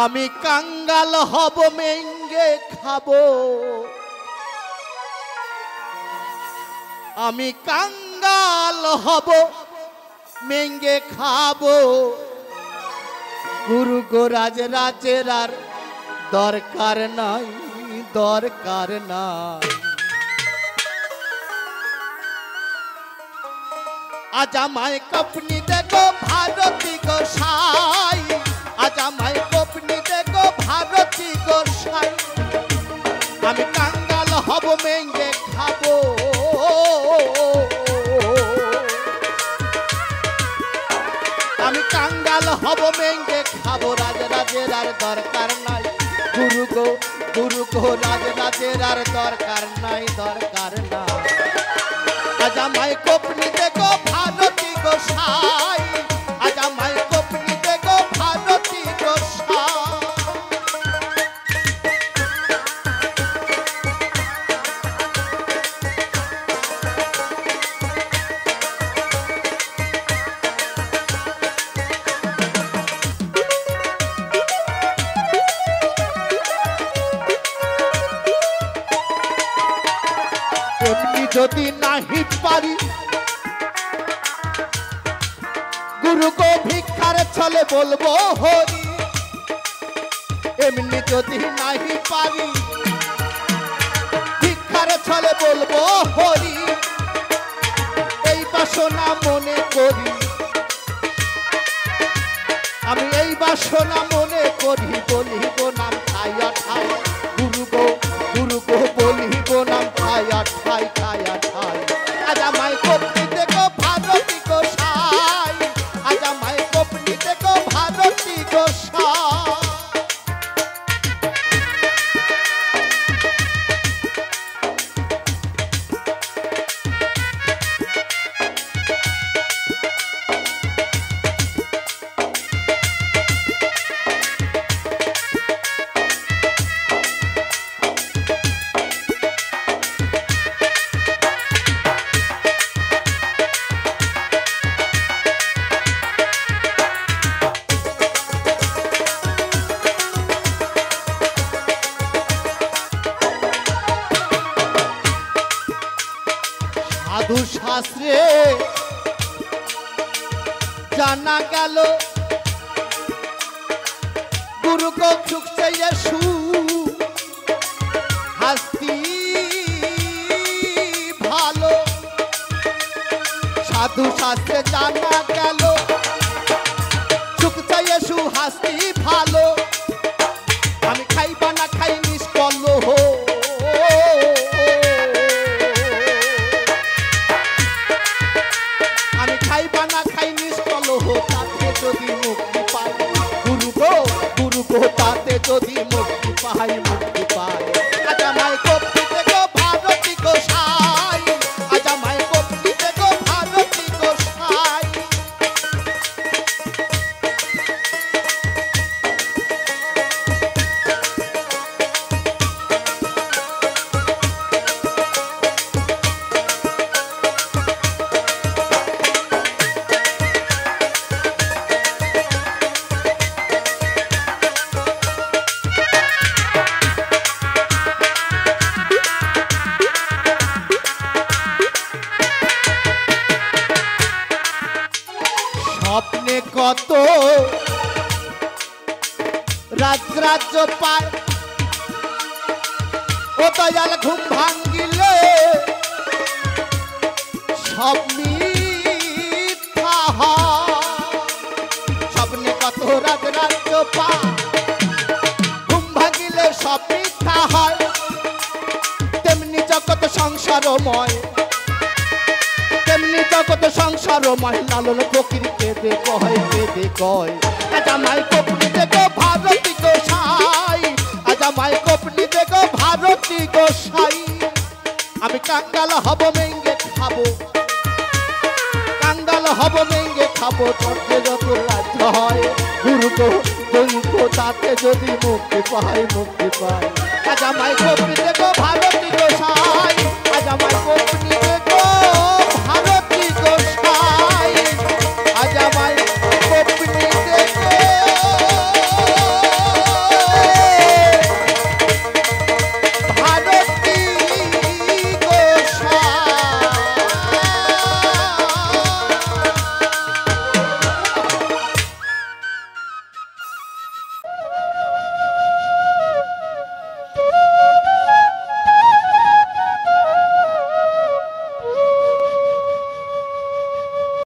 আমি কাঙ্গাল হব মেঙ্গে খাবো, আমি কাঙ্গাল হব মেঙ্গে খাবো। গুরু গোরাজ রাজের আর দরকার নাই, দরকার নাই। আজ আমায় কপনি দেখো ভারতী গোসাই, আজ আমায় কপনি দেখো ভারতী গোসাই। আমি কাঙ্গাল হব মেঙ্গে খাবো, আমি কাঙ্গাল হব মেঙ্গে খাবো। রাজ রাজের আর দরকার নাই, গুরু গো রাজ রাজের আর দরকার নাই, দরকার নাই। আজ আমায় কপনি দেখো ভারতী গোসাই, আজ আমায় কপনি দেখো ভারতী গোসাই। এমনি যদি নাহি পারি গুরু গো ভিক্ষার ছলে বলবো হরি, এমনি যদি নাহি পারি ভিক্ষার ছলে বলবো হরি। এই বাসনা মনে করি, আমি এই বাসনা মনে করি, বলিব নাম খাইয়া ঠাই। গুরু গো বলিব নাম খাইয়া ঠাই, খাইয়া ঠাই। আজ আমায় কপনি দেখো ভারতী গোসাই, আজ আমায় কপনি দেখো ভারতী গোসাই। সাধু শাস্ত্রে জানা গেল গুরু কো চুকছে ইয়েশু হাস্তি ভালো। সাধু শাস্ত্রে জানা গেল চুকছে ইয়েশু হাস্তি ভালো। আমি খাইবা না খাই নিষ্কল হো, আমি খাইবা না খাই নিষ্কল হো। তাতে যদি মুক্তি পাই গুরু গো তাতে যদি মুক্তি পাই, মুক্তি পাই। আজ আমায় কপনি দেখো ভারতী গোসাই, আজ আমায় কপনি দেখো ভারতী গোসাই। স্বপ্নে কত রাজ্য পায়, ও দয়াল ঘুম ভাঙ্গিলে সব মিথ্যা হয়। স্বপ্নে কত রাজ্য পায়, ঘুম ভাঙ্গিলে সব মিথ্যা হয়। তেমনি জগৎ সংসারময়, তেমনি জগৎ সংসারময়। লালন ফকির কেঁদে কয়, কেঁদে কয়। আজ আমায় কপনি দেখো ভারতী গোসাই, আজ আমায় কপনি দেখো ভারতী গোসাই। আমি কাঙ্গাল হব মেঙ্গে খাবো, কাঙ্গাল হব মেঙ্গে খাবো। চন্দ্রে যত রাজ্য হয় গুরু গো তাতে যদি মুক্তি পাই, মুক্তি পাই। আজ আমায় কপনি দেখো ভারতী